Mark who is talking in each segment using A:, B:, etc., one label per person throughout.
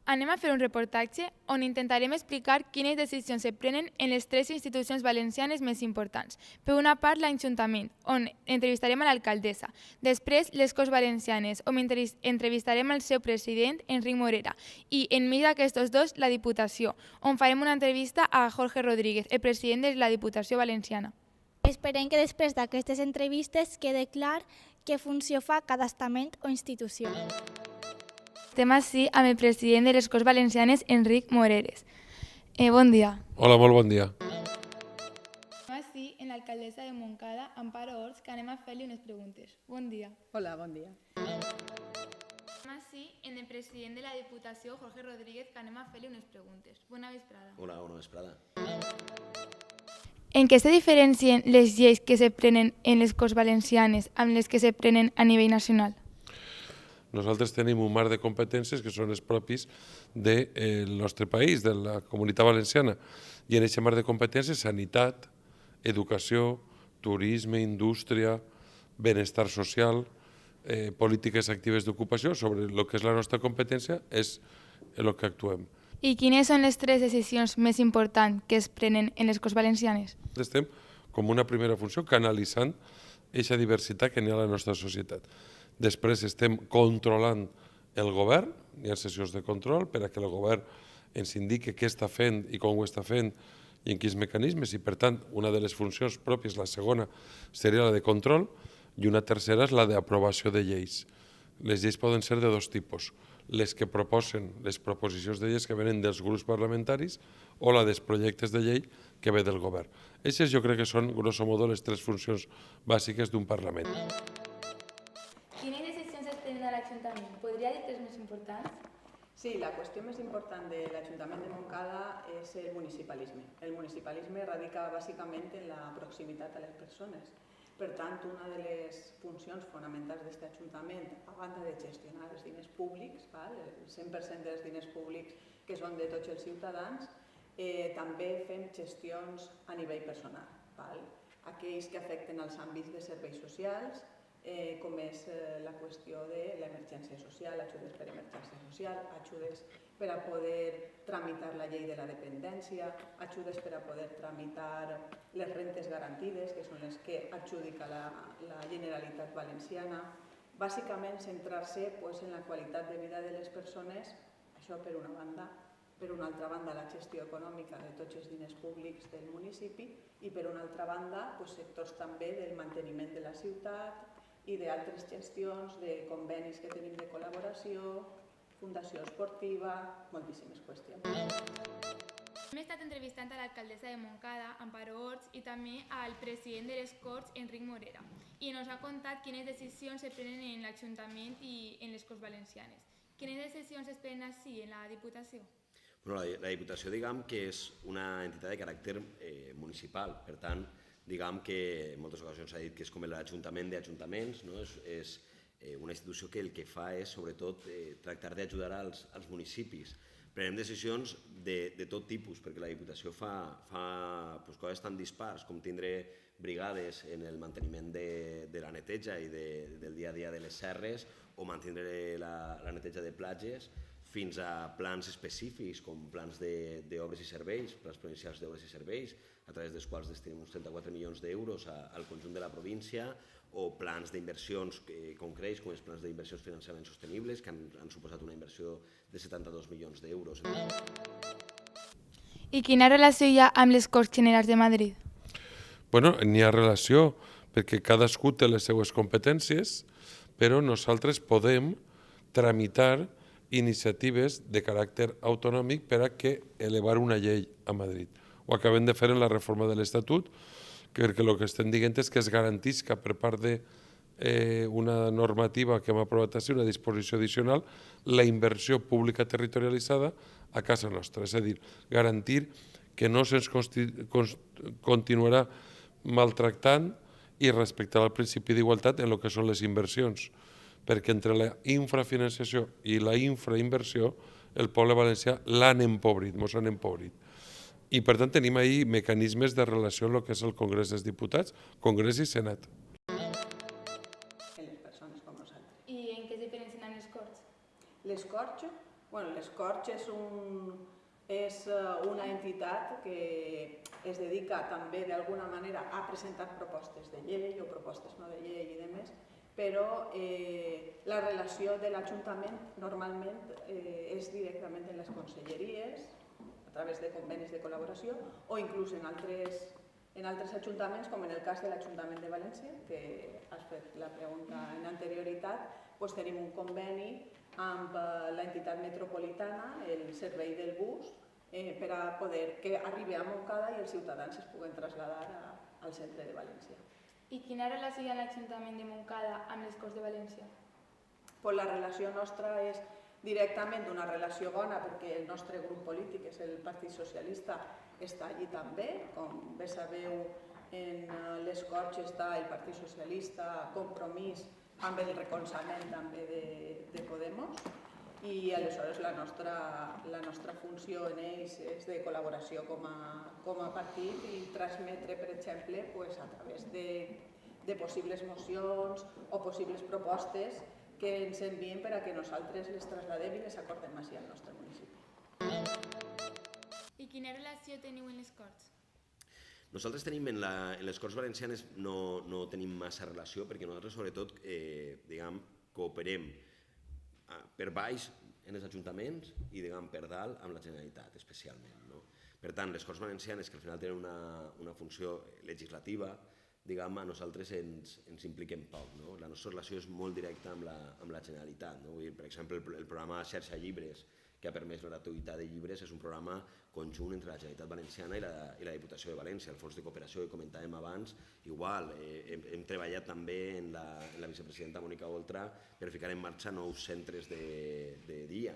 A: Anem a fer un reportatge on intentarem explicar quines decisions se prenen en les 3 institucions valencianes més importants. Per una part, l'Ajuntament, on entrevistarem a l'alcaldessa. Després, les Corts Valencianes, on entrevistarem al seu president, Enric Morera. I, enmig d'aquestos dos, la Diputació, on farem una entrevista a Jorge Rodríguez, el president de la Diputació Valenciana.
B: Esperem que després d'aquestes entrevistes quede clar què funció fa cada estament o institució.
A: Estem així amb el president de les Corts Valencianes, Enric Moreres. Bon dia.
C: Hola, molt bon dia.
A: Estem així amb l'alcaldessa de Montcada, Amparo Orts, que anem a fer-li unes preguntes. Bon dia.
D: Hola, bon dia.
A: Estem així amb el president de la Diputació, Jorge Rodríguez, que anem a fer-li unes preguntes. Bona vesprada.
E: Hola, bona vesprada.
A: En què se diferencien les lleis que se prenen en les Corts Valencianes amb les que se prenen a nivell nacional?
C: Nosaltres tenim un marc de competències que són els propis del nostre país, de la Comunitat Valenciana. I en aquest marc de competències, sanitat, educació, turisme, indústria, benestar social, polítiques actives d'ocupació, sobre el que és la nostra competència, és el que actuem.
A: I quines són les 3 decisions més importants que es prenen en les Corts Valencianes?
C: Estem, com una primera funció, canalitzant aquesta diversitat que n'hi ha a la nostra societat. Després estem controlant el govern, hi ha sessions de control per a que el govern ens indiqui què està fent i com ho està fent i en quins mecanismes, i per tant una de les funcions pròpies, la segona, seria la de control, i una tercera és la d'aprovació de lleis. Les lleis poden ser de dos tipus, les que proposen les proposicions de lleis que venen dels grups parlamentaris o la dels projectes de llei que ve del govern. Aquestes jo crec que són, grosso modo, les 3 funcions bàsiques d'un Parlament.
A: Quines decisions es prenen a l'Ajuntament? Podria dir 3 més importants?
D: Sí, la qüestió més important de l'Ajuntament de Montcada és el municipalisme. El municipalisme radica bàsicament en la proximitat a les persones. Per tant, una de les funcions fonamentals d'aquest Ajuntament, a banda de gestionar els diners públics, el 100% dels diners públics que són de tots els ciutadans, també fem gestions a nivell personal. Aquells que afecten els àmbits de serveis socials, com és la qüestió de l'emergència social, ajudes per emergència social, ajudes per a poder tramitar la llei de la dependència, ajudes per a poder tramitar les rentes garantides, que són les que adjudica la Generalitat Valenciana. Bàsicament, centrar-se en la qualitat de vida de les persones, això per una banda. Per una altra banda, la gestió econòmica de tots els diners públics del municipi i per una altra banda, sectors també del manteniment de la ciutat i d'altres gestions, de convenis que tenim de col·laboració, fundació esportiva, moltíssimes qüestions.
A: Hem estat entrevistant a l'alcaldessa de Montcada, Amparo Orts, i també al president de les Corts, Enric Morera, i ens ha contat quines decisions se prenen en l'Ajuntament i en les Corts Valencianes. Quines decisions es prenen així en la Diputació?
E: La Diputació, diguem que és una entitat de caràcter municipal, per tant, diguem que en moltes ocasions s'ha dit que és com l'Ajuntament d'ajuntaments, és una institució que el que fa és, sobretot, tractar d'ajudar als municipis. Prenem decisions de tot tipus, perquè la Diputació fa coses tan dispars com tindre brigades en el manteniment de la neteja i del dia a dia de les serres o mantenir la neteja de platges, fins a plans específics com plans d'obres i serveis, plans provincials d'obres i serveis, a través dels quals destinem uns 34 milions d'euros al conjunt de la província, o plans d'inversions concrets, com els plans d'inversions finançament sostenibles, que han suposat una inversió de 72 milions d'euros.
A: I quina relació hi ha amb les Corts Generals de Madrid?
C: Bueno, n'hi ha relació, perquè cadascú té les seues competències, però nosaltres podem tramitar iniciatives de caràcter autonòmic per a que elevar una llei a Madrid. Ho acabem de fer en la reforma de l'Estatut, perquè el que estem dient és que es garantisca per part d'una normativa que hem aprovat així, una disposició addicional, la inversió pública territorialitzada a casa nostra. És a dir, garantir que no se'ns continuarà maltractant i respectar el principi d'igualtat en el que són les inversions, perquè entre la infrafinanciació i la infrainversió el poble valencià l'han empobrit, ens han empobrit. I per tant tenim ahir mecanismes de relació amb el que és el Congrés dels Diputats, Congrés i Senat.
D: En les persones com nosaltres.
A: I en què es diferencien amb les Corts?
D: Les Corts Bueno, l'Escorx és una entitat que es dedica també d'alguna manera a presentar propostes de llei o propostes no de llei i demés, però la relació de l'Ajuntament normalment és directament en les conselleries, a través de convenis de col·laboració, o inclús en altres ajuntaments, com en el cas de l'Ajuntament de València, que has fet la pregunta en anterioritat, doncs tenim un conveni amb l'entitat metropolitana, el servei del bus, per a poder que arribi a Montcada i els ciutadans es puguen traslladar al centre de València.
A: I quina relació hi ha l'Ajuntament de Montcada amb les Corts de València?
D: La relació nostra és directament una relació bona perquè el nostre grup polític, és el Partit Socialista, està allí també. Com bé sabeu, en l'Escorx està el Partit Socialista, Compromís, amb el recolzament també de Podemos, i aleshores la nostra funció en ells és de col·laboració com a partit i transmetre, per exemple, a través de possibles mocions o possibles propostes que ens envien per a que nosaltres les traslladem i les acordem així al nostre municipi.
A: I quina relació teniu en les Corts?
E: Nosaltres tenim en les Corts Valencianes no tenim massa relació perquè nosaltres sobretot cooperem per baix en els ajuntaments i per dalt amb la Generalitat especialment. Per tant, les Corts Valencianes, que al final tenen una funció legislativa, a nosaltres ens impliquem poc. La nostra relació és molt directa amb la Generalitat. Per exemple, el programa Xarxa Llibres, que ha permès la gratuïtat de llibres, és un programa conjunt entre la Generalitat Valenciana i la Diputació de València. El fons de cooperació que comentàvem abans, igual, hem treballat també en la vicepresidenta Mònica Oltra per ficar en marxa nous centres de dia.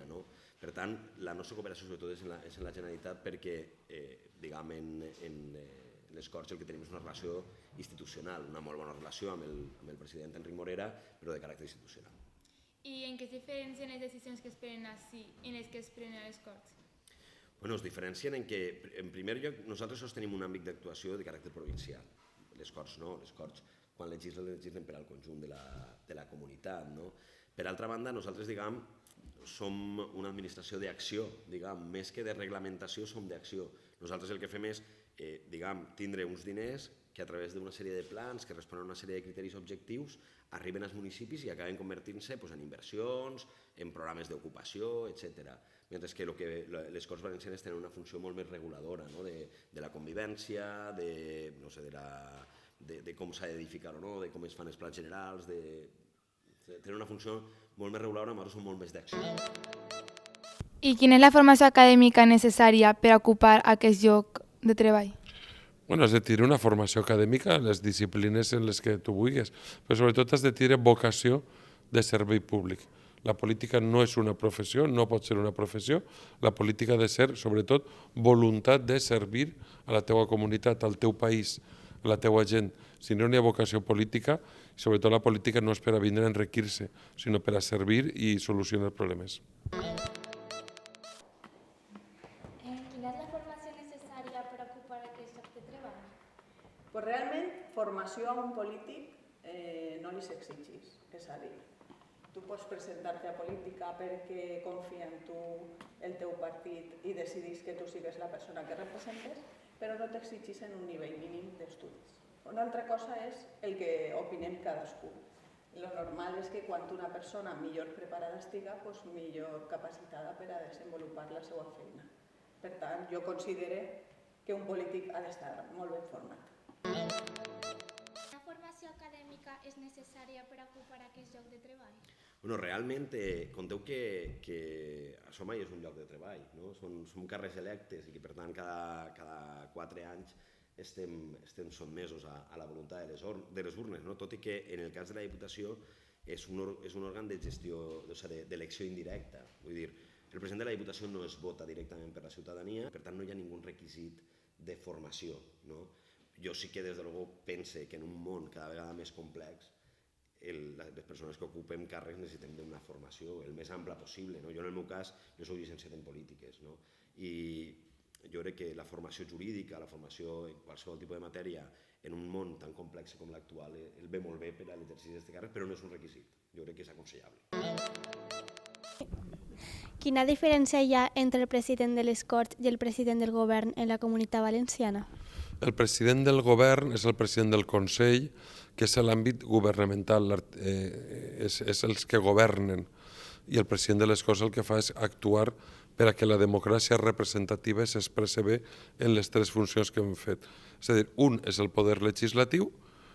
E: Per tant, la nostra cooperació sobretot és en la Generalitat perquè, en les Corts el que tenim és una relació institucional, una molt bona relació amb el president Enric Morera, però de caràcter institucional.
A: I en què es diferencien les decisions que es prenen ací i les que es prenen a les Corts?
E: Es diferencien en que, en primer lloc, nosaltres sostenim un àmbit d'actuació de caràcter provincial. Les Corts no, les Corts quan legislen per al conjunt de la comunitat. Per altra banda, nosaltres, som una administració d'acció, més que de reglamentació som d'acció. Nosaltres el que fem és tindre uns diners que a través d'una sèrie de plans que responen a una sèrie de criteris objectius arriben als municipis i acaben convertint-se en inversions, en programes d'ocupació, etc. Mentre que les Corts Valencianes tenen una funció molt més reguladora de la convivència, de com s'ha d'edificar o no, de com es fan els plans generals, tenen una funció molt més reguladora, nosaltres som molt més d'acció.
A: I quina és la formació acadèmica necessària per ocupar aquest lloc de treball?
C: Has de tindre una formació acadèmica en les disciplines en les que tu vulguis, però sobretot has de tindre vocació de servei públic. La política no és una professió, no pot ser una professió, la política ha de ser, sobretot, voluntat de servir a la teua comunitat, al teu país, a la teua gent. Si no hi ha vocació política, sobretot la política no és per a vindre a enriquir-se, sinó per a servir i solucionar problemes.
D: Realment, formació a un polític no li s'exigeix, és a dir, tu pots presentar-te a política perquè confia en tu el teu partit i decidís que tu sigues la persona que representes, però no t'exigís en un nivell mínim d'estudis. Una altra cosa és el que opinem cadascú. Lo normal és que quan una persona millor preparada estiga, millor capacitada per a desenvolupar la seva feina. Per tant, jo considero que un polític ha d'estar molt ben format.
B: Quina formació acadèmica és necessària per ocupar aquest lloc de treball?
E: Realment, conteu que això mai és un lloc de treball. Som càrrecs electes i que, per tant, cada 4 anys estem sotmesos a la voluntat de les urnes, tot i que en el cas de la Diputació és un òrgan de gestió, d'elecció indirecta. Vull dir, el president de la Diputació no es vota directament per la ciutadania, per tant no hi ha ningú requisit de formació. Jo sí que des de luego pense que en un món cada vegada més complex les persones que ocupem càrrecs necessitem una formació el més ampla possible. Jo en el meu cas, jo soc llicenciat en polítiques i jo crec que la formació jurídica, la formació en qualsevol tipus de matèria en un món tan complex com l'actual el ve molt bé per a l'exercici d'aquest càrrec, però no és un requisit. Jo crec que és aconsellable.
B: Quina diferència hi ha entre el president de les Corts i el president del govern en la Comunitat Valenciana?
C: El president del govern és el president del Consell, que és l'àmbit governamental, és els que governen, i el president de les Corts el que fa és actuar per a que la democràcia representativa s'expressi bé en les tres funcions que hem fet. És a dir, un és el poder legislatiu,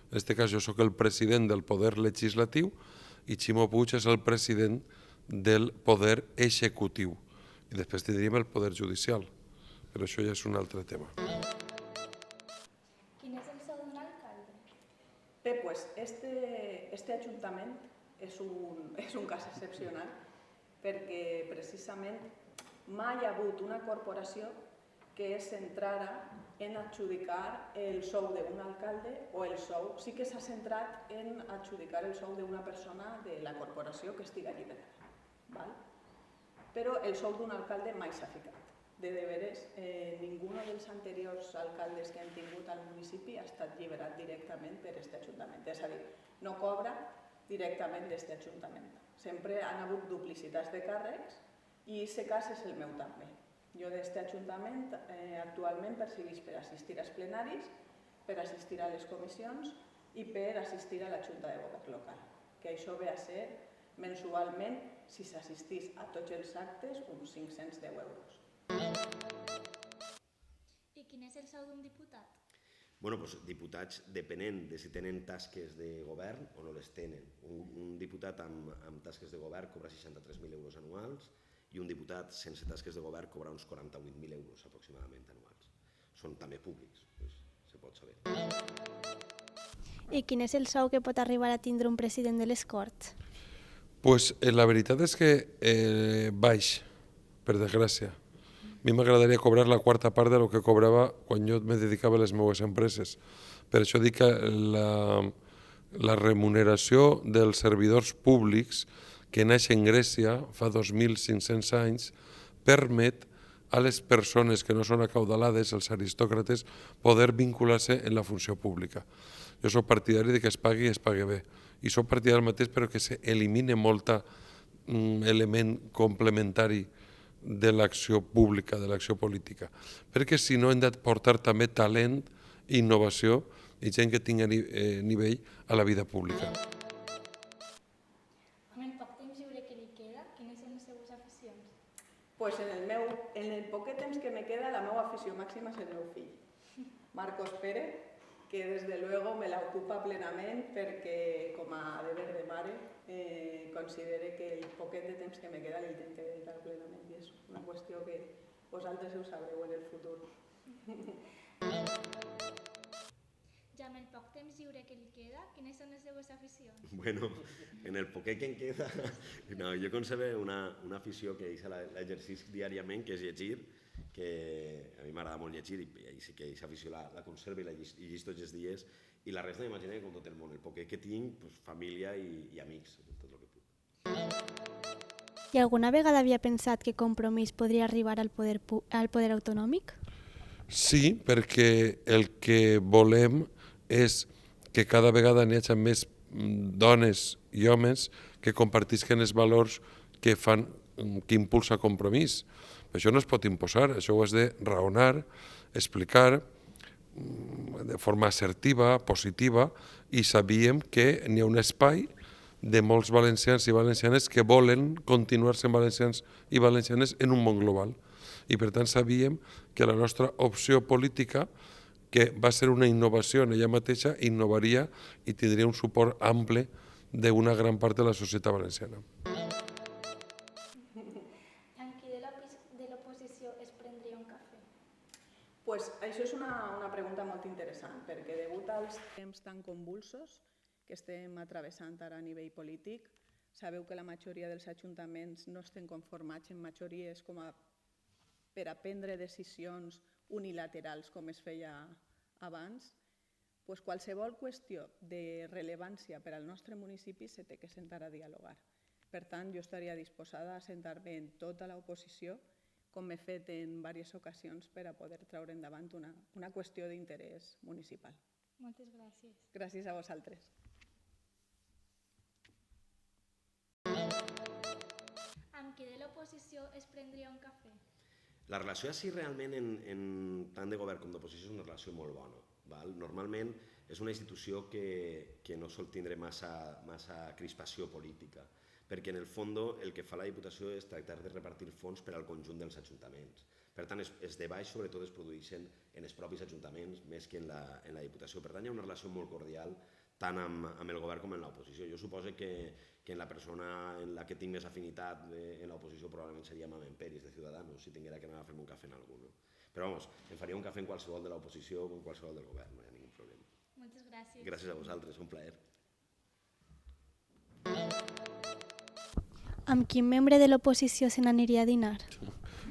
C: en aquest cas jo soc el president del poder legislatiu i Ximo Puig és el president del poder executiu. I després tindríem el poder judicial, però això ja és un altre tema.
B: Quin és el sou d'un alcalde?
D: Bé, pues este ajuntament és un cas excepcional perquè precisament mai ha hagut una corporació que es centrara en adjudicar el sou d'un alcalde o el sou. Sí que s'ha centrat en adjudicar el sou d'una persona de la corporació que estigui alliberada. Val? Però el sou d'un alcalde mai s'ha ficat. De deberes, ningú dels anteriors alcaldes que hem tingut al municipi ha estat alliberat directament per aquest ajuntament. És a dir, no cobra directament d'aquest ajuntament. Sempre han hagut duplicitats de càrrecs i aquest cas és el meu també. Jo d'aquest ajuntament actualment perseguís per assistir als plenaris, per assistir a les comissions i per assistir a la Junta de Govern local, que això ve a ser mensualment, si s'assistís a tots els actes, uns 510 euros.
B: I quin és el sou d'un diputat?
E: Bueno, doncs diputats, depenent de si tenen tasques de govern o no les tenen. Un diputat amb tasques de govern cobra 63.000 euros anuals i un diputat sense tasques de govern cobra uns 48.000 euros aproximadament anuals. Són també públics, se pot saber.
B: I quin és el sou que pot arribar a tindre un president de les Corts?
C: Pues la veritat és que baix, per desgràcia. A mi m'agradaria cobrar la quarta part del que cobrava quan jo me dedicava a les meves empreses. Per això dic que la remuneració dels servidors públics que naix en Grècia fa 2.500 anys permet a les persones que no són acaudalades, els aristòcrates, poder vincular-se en la funció pública. Jo soc partidari de que es pagui i es pagui bé. I soc partidari del mateix, però que s'elimine molt element complementari de l'acció pública, de l'acció política. Perquè si no hem de portar també talent, innovació i gent que tingui nivell a la vida pública.
B: Amb el poc temps lliure que li queda, quines són les seves aficions?
D: Pues en el poquet temps que me queda, la meva afició màxima és el meu fill, Marcos Pérez, que desde luego me la ocupa plenament perquè com a deber de mare considere que el poquet de temps que me queda l'intento dedicar plenament i és una qüestió que vosaltres ho sabreu en el futur.
B: Ja amb el poc temps lliure que li queda, quines són les seves aficions?
E: Bueno, en el poquet que em queda, no, jo conservo una afició que l'exercís diàriament, que és llegir, que a mi m'agrada molt llegir i sí que aquesta afició la conservo i la llegis tots els dies i la resta m'imagino com tot el món, el poquet que tinc, família i amics, tot el que puc.
B: I alguna vegada havia pensat que Compromís podria arribar al poder autonòmic?
C: Sí, perquè el que volem és que cada vegada n'hi hagi més dones i homes que compartisquen els valors que impulsa Compromís. Això no es pot imposar, això ho has de raonar, explicar de forma assertiva, positiva, i sabíem que n'hi ha un espai de molts valencians i valencianes que volen continuar sent valencians i valencianes en un món global. I per tant sabíem que la nostra opció política, que va ser una innovació en ella mateixa, innovaria i tindria un suport ample d'una gran part de la societat valenciana.
B: Amb qui de l'oposició es prendria un cafè?
D: Pues això és una pregunta molt interessant, perquè degut als temps tan convulsos que estem travessant ara a nivell polític, sabeu que la majoria dels ajuntaments no estan conformats en majories com per a prendre decisions unilaterals com es feia abans, doncs qualsevol qüestió de rellevància per al nostre municipi se té que sentar a dialogar. Per tant, jo estaria disposada a sentar-me en tota l'oposició, com he fet en diverses ocasions, per a poder treure endavant una qüestió d'interès municipal.
B: Moltes gràcies.
D: Gràcies a vosaltres.
B: Amb qui de l'oposició es prendria un cafè?
E: La relació així realment en tant de govern com d'oposició és una relació molt bona. Val? Normalment és una institució que no sol tindre massa crispació política, perquè en el fons el que fa la Diputació és tractar de repartir fons per al conjunt dels ajuntaments. Per tant, els debaix sobretot es produeixen en els propis ajuntaments més que en la Diputació. Per tant, hi ha una relació molt cordial tant amb el govern com amb l'oposició. Jo suposo que la persona en la que tinc més afinitat en l'oposició probablement seria amb en Peris, de Ciudadanos, si tinguera que anar a fer-me un cafè en algú. Però, vamos, em faria un cafè en qualsevol de l'oposició o en qualsevol del govern, no hi ha ningú problema.
B: Moltes gràcies.
E: Gràcies a vosaltres, un plaer.
B: Amb quin membre de l'oposició se n'aniria a dinar?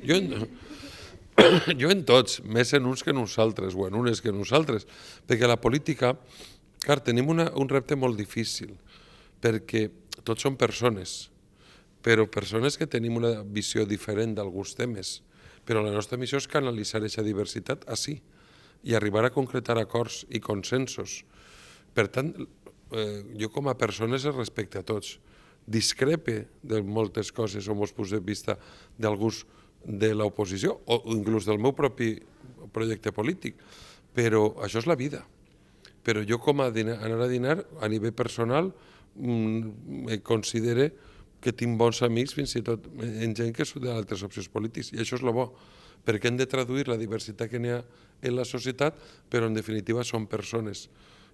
C: Jo en tots, més en uns que nosaltres, o en unes que nosaltres, perquè la política, clar, tenim un repte molt difícil, perquè tots som persones, però persones que tenim una visió diferent d'alguns temes, però la nostra missió és canalitzar aquesta diversitat així i arribar a concretar acords i consensos. Per tant, jo com a persones es respecte a tots. Discrepe de moltes coses o molts punts de vista d'alguns de l'oposició o inclús del meu propi projecte polític, però això és la vida. Però jo com a anar a dinar a nivell personal considero que tinc bons amics fins i tot en gent que són d'altres opcions polítics i això és el bo, perquè hem de traduir la diversitat que n'hi ha en la societat, però en definitiva són persones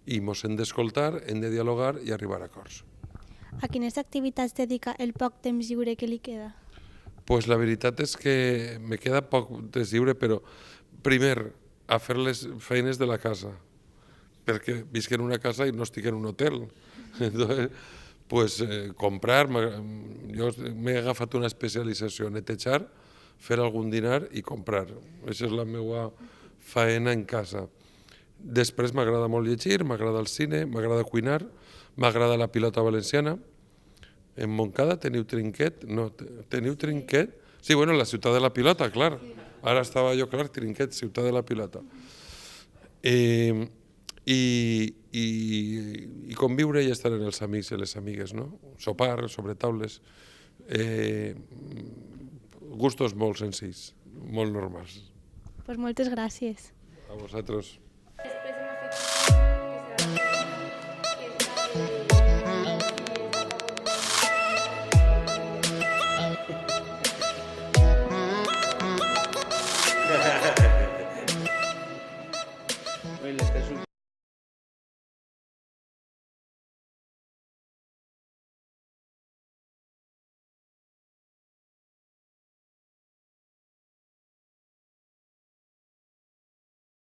C: i ens hem d'escoltar, hem de dialogar i arribar a acords.
B: A quines activitats dedica el poc temps lliure que li queda?
C: Pues la veritat és que me queda poc temps lliure, però primer a fer les feines de la casa, perquè visc en una casa i no estic en un hotel. Entonces, pues comprar, jo m'he agafat una especialització, netejar, fer algun dinar i comprar. Aquesta és la meva faena en casa. Després m'agrada molt llegir, m'agrada el cine, m'agrada cuinar, m'agrada la pilota valenciana. En Montcada teniu trinquet? No, teniu trinquet? Sí, bueno, la ciutat de la pilota, clar. Ara estava jo, clar, trinquet, ciutat de la pilota. I conviure i estar amb els amics i les amigues, no? Sopar, sobre taules. Gustos molt senzills, molt normals.
B: Pues moltes gràcies.
C: A vosaltres.
F: Oye, le estás